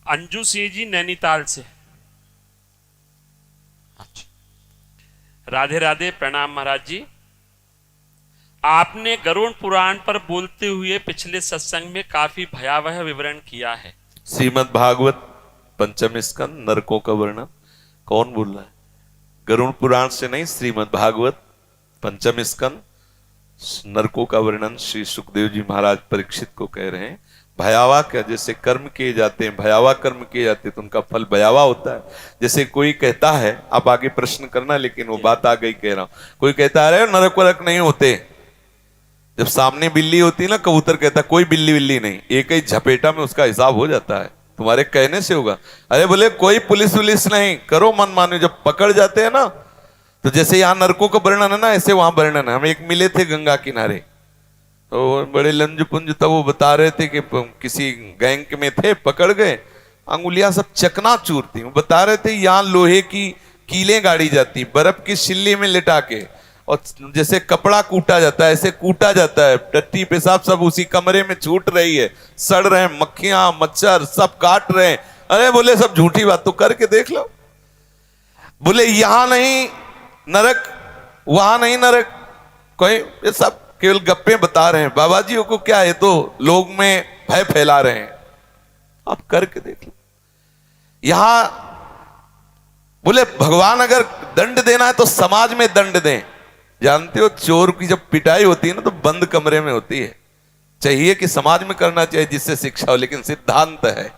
अंजू सिंह जी नैनीताल से। राधे राधे, प्रणाम महाराज जी। आपने गरुड़ पुराण पर बोलते हुए पिछले सत्संग में काफी भयावह विवरण किया है। श्रीमद् भागवत पंचम स्कंद नरकों का वर्णन। कौन बोल रहा है? गरुड़ पुराण से नहीं, श्रीमद् भागवत पंचम स्कंद नरकों का वर्णन श्री सुखदेव जी महाराज परीक्षित को कह रहे हैं। भयावह क्या? जैसे कर्म किए जाते हैं, भयावह कर्म किए जाते हैं तो उनका फल भयावह होता है। जैसे कोई कहता है, आप आगे प्रश्न करना, लेकिन वो बात आ गई कह रहा हूं। कोई कहता है अरे नरक वरक नहीं होते। जब सामने बिल्ली होती है ना, कबूतर कहता कोई बिल्ली बिल्ली नहीं, एक ही झपेटा में उसका हिसाब हो जाता है। तुम्हारे कहने से होगा। अरे बोले कोई पुलिस वुलिस नहीं, करो मन मानो। जब पकड़ जाते हैं ना, तो जैसे यहाँ नरकों का वर्णन है ना, ऐसे वहां वर्णन है। हम एक मिले थे गंगा किनारे, तो बड़े लंज पुंज, तब वो बता रहे थे कि किसी गैंग में थे, पकड़ गए, अंगुलियां सब चकनाचूर थी। वो बता रहे थे यहाँ लोहे की कीलें गाड़ी जाती, बर्फ की सिल्ली में लिटा के, और जैसे कपड़ा कूटा जाता है ऐसे कूटा जाता है। टट्टी पेशाब सब उसी कमरे में छूट रही है, सड़ रहे हैं, मक्खियां मच्छर सब काट रहे हैं। अरे बोले सब झूठी बात, तो करके देख लो। बोले यहां नहीं नरक, वहां नहीं नरक, कोई ये सब केवल गप्पे बता रहे हैं। बाबा जी को क्या है, तो लोग में भय फैला रहे हैं। आप करके देख लो। यहां बोले भगवान अगर दंड देना है तो समाज में दंड दें। जानते हो चोर की जब पिटाई होती है ना, तो बंद कमरे में होती है। चाहिए कि समाज में करना चाहिए जिससे शिक्षा हो, लेकिन सिद्धांत है।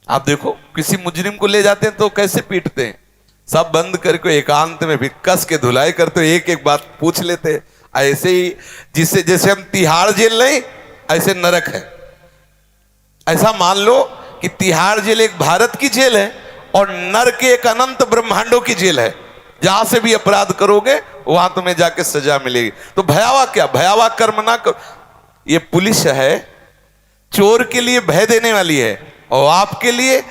आप देखो किसी मुजरिम को ले जाते हैं तो कैसे पीटते हैं, सब बंद करके एकांत में भी कस के धुलाई करते, एक एक बात पूछ लेते। ऐसे ही जिसे जैसे हम तिहाड़ जेल नहीं, ऐसे नरक है। ऐसा मान लो कि तिहाड़ जेल एक भारत की जेल है और नरक एक अनंत ब्रह्मांडों की जेल है। जहां से भी अपराध करोगे वहां तुम्हें जाके सजा मिलेगी। तो भयावह क्या? भयावह कर्म ना करो। ये पुलिस है, चोर के लिए भय देने वाली है और आपके लिए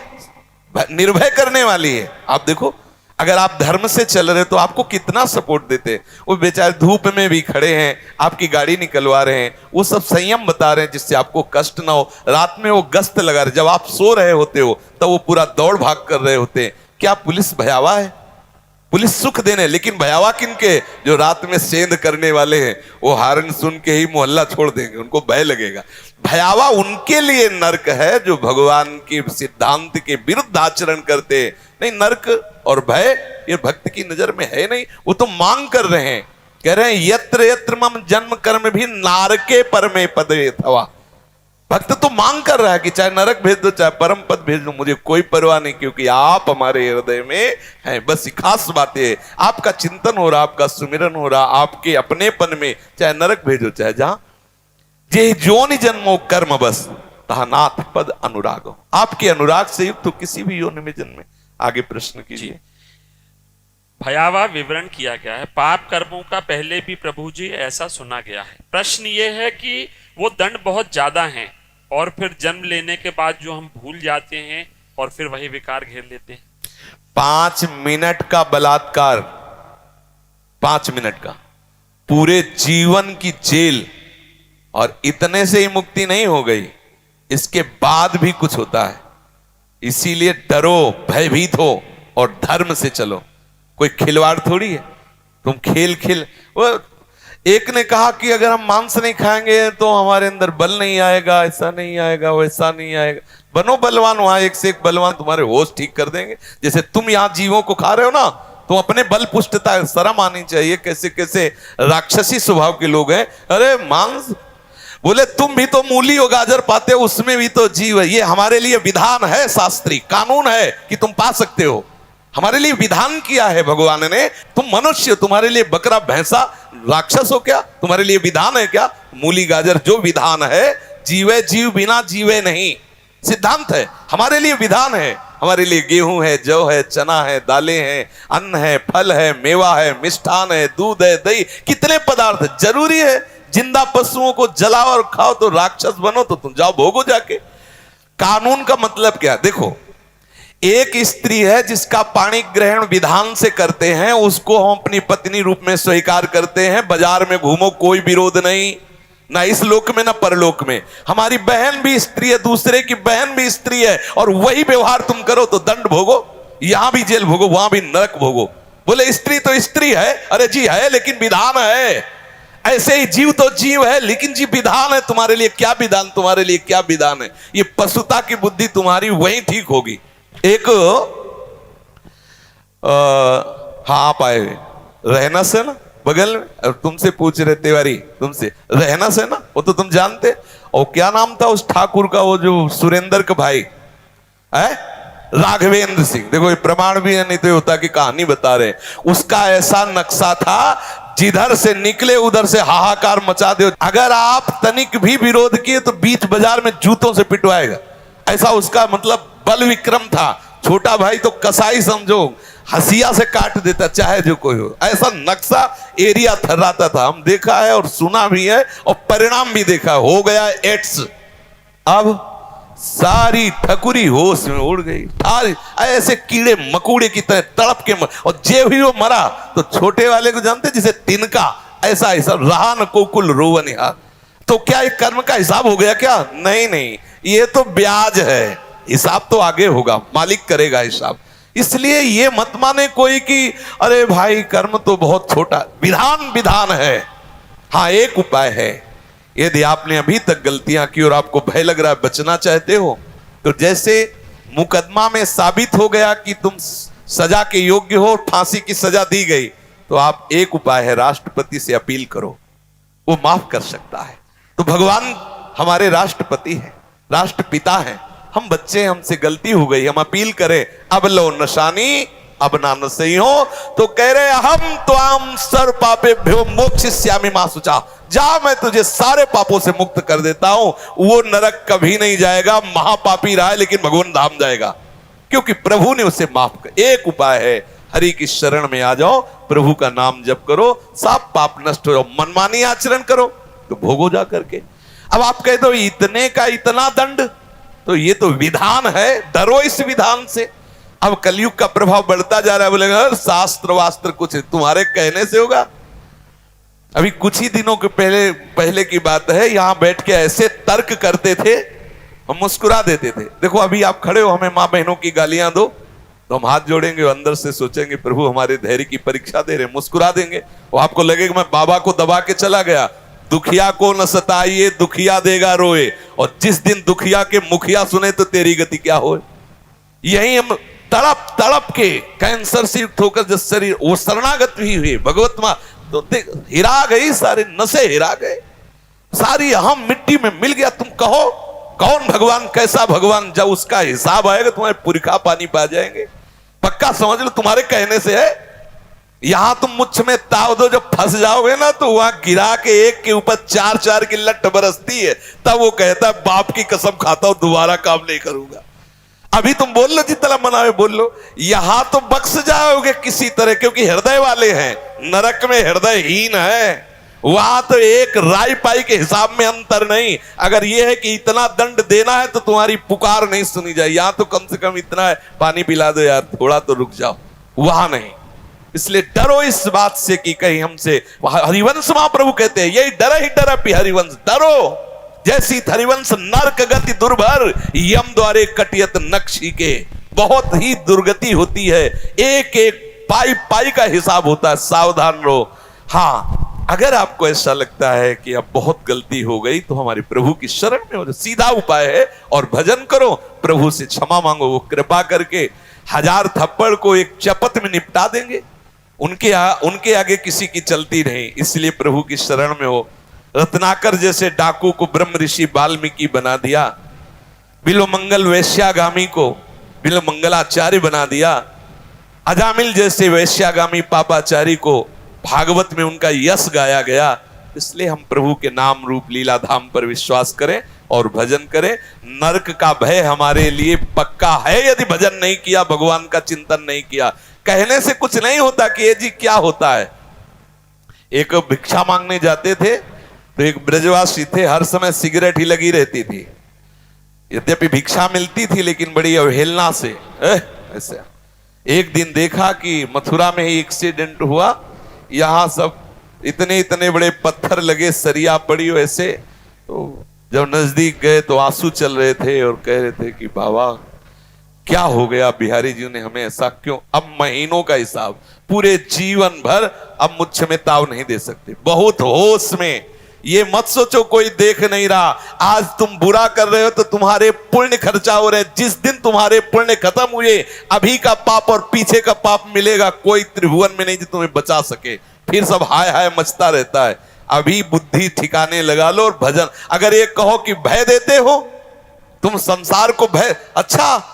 निर्भय करने वाली है। आप देखो अगर आप धर्म से चल रहे तो आपको कितना सपोर्ट देते। वो बेचारे धूप में भी खड़े हैं, आपकी गाड़ी निकलवा रहे हैं, वो सब संयम बता रहे हैं जिससे आपको कष्ट ना हो। रात में वो गश्त लगा रहे, जब आप सो रहे होते हो तब वो पूरा दौड़ भाग कर रहे होते हैं। क्या पुलिस भयावह है? पुलिस सुख देने, लेकिन भयावह किनके? जो रात में सेंध करने वाले हैं, वो हारन सुन के ही मोहल्ला छोड़ देंगे, उनको भय लगेगा। भयावह उनके लिए नरक है जो भगवान के सिद्धांत के विरुद्ध आचरण करते हैं। नहीं, नरक और भय ये भक्त की नजर में है नहीं। वो तो मांग कर रहे हैं, कह रहे हैं यत्र यत्र मम जन्म कर्म भी नारके परमे पदे थवा। भक्त तो मांग कर रहा है कि चाहे नरक भेज दो चाहे परम पद भेज दो, मुझे कोई परवाह नहीं, क्योंकि आप हमारे हृदय में हैं। बस खास बात है, आपका चिंतन हो रहा, आपका सुमिरन हो रहा, आपके अपनेपन में, चाहे नरक भेजो चाहे जहां। जे जोनि जन्मो कर्म बस तहा नाथ पद अनुराग। आपके अनुराग से युक्त तो किसी भी योनि में जन्मे। आगे प्रश्न कीजिए। भयावह विवरण किया गया है। पाप कर्मों का पहले भी प्रभु जी ऐसा सुना गया है। प्रश्न ये है कि वो दंड बहुत ज्यादा हैं और फिर जन्म लेने के बाद जो हम भूल जाते हैं और फिर वही विकार घेर लेते हैं। 5 मिनट का बलात्कार, 5 मिनट का, पूरे जीवन की जेल, और इतने से ही मुक्ति नहीं हो गई, इसके बाद भी कुछ होता है। इसीलिए डरो, भयभीत हो और धर्म से चलो। कोई खिलवाड़ थोड़ी है। तुम खेल वो एक ने कहा कि अगर हम मांस नहीं खाएंगे तो हमारे अंदर बल नहीं आएगा, ऐसा नहीं आएगा, वैसा नहीं आएगा। बनो बलवान, वहां एक से एक बलवान तुम्हारे होश ठीक कर देंगे। जैसे तुम यहां जीवों को खा रहे हो ना, तुम अपने बल पुष्टता, शर्म आनी चाहिए। कैसे कैसे राक्षसी स्वभाव के लोग हैं। अरे मांस, बोले तुम भी तो मूली और गाजर पाते हो, उसमें भी तो जीव है। ये हमारे लिए विधान है, शास्त्री कानून है कि तुम पा सकते हो। हमारे लिए विधान किया है भगवान ने। तुम मनुष्य, तुम्हारे लिए बकरा भैंसा राक्षस हो क्या? तुम्हारे लिए विधान है क्या? मूली गाजर जो विधान है, जीवे जीव बिना जीवे नहीं, सिद्धांत है। हमारे लिए विधान है। हमारे लिए गेहूं है, जौ है, चना है, दालें हैं, अन्न है, फल है, मेवा है, मिष्ठान है, दूध है, दही, कितने पदार्थ जरूरी है। जिंदा पशुओं को जलाओ और खाओ तो राक्षस बनो, तो तुम जाओ भोगो जाके। कानून का मतलब क्या? देखो, एक स्त्री है जिसका पाणी ग्रहण विधान से करते हैं, उसको हम अपनी पत्नी रूप में स्वीकार करते हैं। बाजार में घूमो, कोई विरोध नहीं। ना इस लोक में ना परलोक में। हमारी बहन भी स्त्री है, दूसरे की बहन भी स्त्री है, और वही व्यवहार तुम करो तो दंड भोगो, यहां भी जेल भोगो, वहां भी नरक भोगो। बोले स्त्री तो स्त्री है, अरे जी है, लेकिन विधान है। ऐसे ही जीव तो जीव है, लेकिन जी विधान है। तुम्हारे लिए क्या विधान, तुम्हारे लिए क्या विधान है? ये पशुता की बुद्धि तुम्हारी वहीं ठीक होगी। एक हाँ, आप आए रहना से ना बगल में, और तुमसे पूछ रहे तिवारी, तुमसे रहना से ना, वो तो तुम जानते। और क्या नाम था उस ठाकुर का, वो जो सुरेंद्र का भाई है, राघवेंद्र सिंह। देखो ये प्रमाण भी है, नहीं तो होता कि कहानी बता रहे। उसका ऐसा नक्शा था, जिधर से निकले उधर से हाहाकार मचा दो। अगर आप तनिक भी विरोध किए तो बीच बाजार में जूतों से पिटवाएगा। ऐसा उसका मतलब बल विक्रम था। छोटा भाई तो कसाई समझो, हसिया से काट देता चाहे जो कोई हो। ऐसा नक्शा एरिया थर्राता था। हम देखा है और सुना भी है, और परिणाम भी देखा। हो गया एड्स। अब सारी ठकुरी होश में उड़ गई, ऐसे कीड़े मकोड़े की तरह तड़प के और जे भी वो मरा तो छोटे वाले को जानते, जिसे तिनका, ऐसा ऐसा रहा न कोकुल रोवन यार। तो क्या एक कर्म का हिसाब हो गया क्या? नहीं नहीं, ये तो ब्याज है, हिसाब तो आगे होगा, मालिक करेगा हिसाब। इसलिए ये मत माने कोई कि अरे भाई कर्म तो बहुत छोटा, विधान विधान है। हाँ, एक उपाय है, यदि आपने अभी तक गलतियां की और आपको भय लग रहा है, बचना चाहते हो, तो जैसे मुकदमा में साबित हो गया कि तुम सजा के योग्य हो, फांसी की सजा दी गई, तो आप एक उपाय है, राष्ट्रपति से अपील करो, वो माफ कर सकता है। तो भगवान हमारे राष्ट्रपति हैं, राष्ट्रपिता हैं। हम बच्चे, हमसे गलती हो गई, हम अपील करें, अब लो नशानी अब ना नसई हो, तो कह रहे हम त्वाम सर्व पापेभ्यो मोक्षयिष्यामि मा शुचा। जा, मैं तुझे सारे पापों से मुक्त कर देता हूं। वो नरक कभी नहीं जाएगा, महापापी रहा है लेकिन भगवान धाम जाएगा, क्योंकि प्रभु ने उसे माफ कर। एक उपाय है, हरि की शरण में आ जाओ, प्रभु का नाम जप करो, सब पाप नष्ट हो जाओ। मनमानी आचरण करो तो भोगो जा करके। अब आप कह दो इतने का इतना दंड, तो ये तो विधान है, डरो इस विधान से। अब कलयुग का प्रभाव बढ़ता जा रहा है, बोलेगा शास्त्र वास्त्र कुछ तुम्हारे कहने से होगा। अभी कुछ ही दिनों के पहले की बात है, यहां बैठ के ऐसे तर्क करते थे, हम मुस्कुरा देते थे। देखो अभी आप खड़े हो, हमें मां बहनों की गालियां दो तो हम हाथ जोड़ेंगे, अंदर से सोचेंगे प्रभु हमारे धैर्य की परीक्षा दे रहे, मुस्कुरा देंगे। वो आपको लगेगा मैं बाबा को दबा के चला गया। दुखिया को न सताइए, दुखिया देगा रोए, और जिस दिन दुखिया के मुखिया सुने तो तेरी गति क्या हो। यही हम तड़प तड़प के कैंसर से युक्त होकर जब शरीर वो शरणागत भी हुए भगवत मां, तो हिरा गई, सारे नशे हिरा गए, सारी अहम मिट्टी में मिल गया। तुम कहो कौन भगवान, कैसा भगवान? जब उसका हिसाब आएगा तुम्हारे पुरखा पानी पा जाएंगे, पक्का समझ लो। तुम्हारे कहने से है, यहां तुम मुझ में ताव दो, जब फंस जाओगे ना तो वहां गिरा के एक के ऊपर चार चार की लट बरसती है, तब वो कहता है बाप की कसम खाता हूं दोबारा काम नहीं करूंगा। अभी तुम बोल लो जितना मनावे बोल लो, यहां तो बख्श जाओगे किसी तरह, क्योंकि हृदय वाले हैं। नरक में हृदयहीन है, वहां तो एक राई पाई के हिसाब में अंतर नहीं। अगर यह है कि इतना दंड देना है तो तुम्हारी पुकार नहीं सुनी जाए, यहां तो कम से कम इतना है, पानी पिला दो यार, थोड़ा तो रुक जाओ, वहां नहीं। इसलिए डरो इस बात से कि कहीं हमसे, हरिवंश महाप्रभु कहते हैं यही डर ही डर अपि हरिवंश, डरो जैसी हरिवंश नरक गति दुर्भर, यम द्वारे कटियत नक्शी के। बहुत ही दुर्गति होती है, एक एक पाई पाई का हिसाब होता है, सावधान रहो। हाँ, अगर आपको ऐसा लगता है कि अब बहुत गलती हो गई तो हमारे प्रभु की शरण में हो, सीधा उपाय है, और भजन करो, प्रभु से क्षमा मांगो, वो कृपा करके 1000 थप्पड़ को एक चपत में निपटा देंगे। उनके आगे किसी की चलती नहीं, इसलिए प्रभु की शरण में हो। रत्नाकर जैसे डाकू को ब्रह्म ऋषि वाल्मीकि बना दिया, बिल्वमंगल वैश्यागामी को बिल्वमंगलाचार्य बना दिया, अजामिल जैसे वैश्यागामी पापाचारी को भागवत में उनका यश गाया गया। इसलिए हम प्रभु के नाम रूप लीला धाम पर विश्वास करें और भजन करें। नरक का भय हमारे लिए पक्का है यदि भजन नहीं किया, भगवान का चिंतन नहीं किया। कहने से कुछ नहीं होता कि ये जी क्या होता है। एक भिक्षा मांगने जाते थे तो एक ब्रजवासी थे, हर समय सिगरेट ही लगी रहती थी। यद्यपि भिक्षा मिलती थी लेकिन बड़ी अवहेलना से। ऐसे एक दिन देखा कि मथुरा में ही एक्सीडेंट हुआ, यहां सब इतने इतने बड़े पत्थर लगे, सरिया पड़ी हो ऐसे। तो जब नजदीक गए तो आंसू चल रहे थे और कह रहे थे कि बाबा क्या हो गया, बिहारी जी ने हमें ऐसा क्यों? अब महीनों का हिसाब, पूरे जीवन भर अब मुझ में ताव नहीं दे सकते, बहुत होश में। ये मत सोचो कोई देख नहीं रहा। आज तुम बुरा कर रहे हो तो तुम्हारे पुण्य खर्चा हो रहे। जिस दिन तुम्हारे पुण्य खत्म हुए, अभी का पाप और पीछे का पाप मिलेगा, कोई त्रिभुवन में नहीं जो तुम्हें बचा सके। फिर सब हाय हाय मचता रहता है। अभी बुद्धि ठिकाने लगा लो और भजन। अगर ये कहो कि भय देते हो तुम संसार को, भय, अच्छा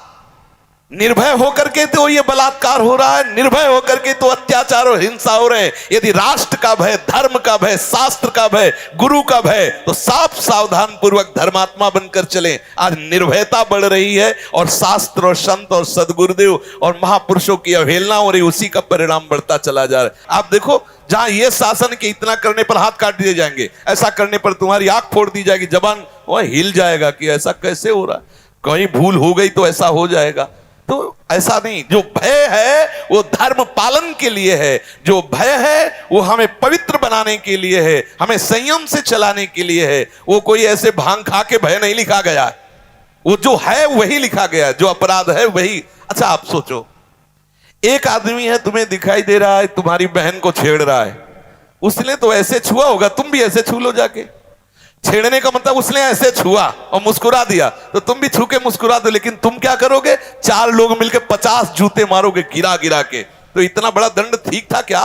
निर्भय होकर के तो ये बलात्कार हो रहा है, निर्भय होकर के तो अत्याचार और हिंसा हो रहे हैं। यदि राष्ट्र का भय, धर्म का भय, शास्त्र का भय, गुरु का भय, तो साफ सावधान पूर्वक धर्मात्मा बनकर चलें। आज निर्भयता बढ़ रही है और शास्त्र और संत और सदगुरुदेव और महापुरुषों की अवहेलना हो रही, उसी का परिणाम बढ़ता चला जा रहा है। आप देखो, जहां ये शासन के इतना करने पर हाथ काट दिए जाएंगे, ऐसा करने पर तुम्हारी आंख फोड़ दी जाएगी, जबान वह हिल जाएगा कि ऐसा कैसे हो रहा है, कहीं भूल हो गई तो ऐसा हो जाएगा। तो ऐसा नहीं, जो भय है वो धर्म पालन के लिए है, जो भय है वो हमें पवित्र बनाने के लिए है, हमें संयम से चलाने के लिए है। वो कोई ऐसे भांग खा के भय नहीं लिखा गया है, वो जो है वही लिखा गया है, जो अपराध है वही। अच्छा आप सोचो, एक आदमी है, तुम्हें दिखाई दे रहा है तुम्हारी बहन को छेड़ रहा है, उसने तो ऐसे छुआ होगा, तुम भी ऐसे छू लो जाके। छेड़ने का मतलब उसने ऐसे छुआ और मुस्कुरा दिया, तो तुम भी छू के मुस्कुरा दो। लेकिन तुम क्या करोगे, 4 लोग मिलकर 50 जूते मारोगे गिरा गिरा के। तो इतना बड़ा दंड ठीक था क्या?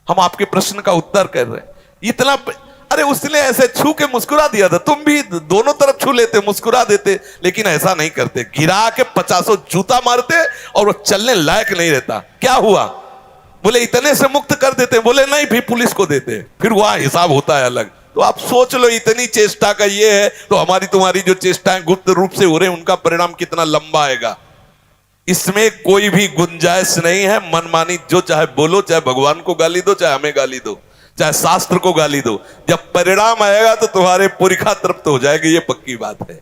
हम आपके प्रश्न का उत्तर कर रहे हैं। इतना, अरे उसने ऐसे छू के मुस्कुरा दिया था, तुम भी दोनों तरफ छू लेते, मुस्कुरा देते। लेकिन ऐसा नहीं करते, गिरा के 50 जूता मारते और वो चलने लायक नहीं रहता। क्या हुआ? बोले इतने से मुक्त कर देते, बोले नहीं फिर पुलिस को देते, फिर वहां हिसाब होता है अलग। तो आप सोच लो, इतनी चेष्टा का ये है, तो हमारी तुम्हारी जो चेष्टाएं गुप्त रूप से हो रहे हैं उनका परिणाम कितना लंबा आएगा। इसमें कोई भी गुंजाइश नहीं है मनमानी। जो चाहे बोलो, चाहे भगवान को गाली दो, चाहे हमें गाली दो, चाहे शास्त्र को गाली दो, जब परिणाम आएगा तो तुम्हारे पुरखा तृप्त हो जाएगी, ये पक्की बात है।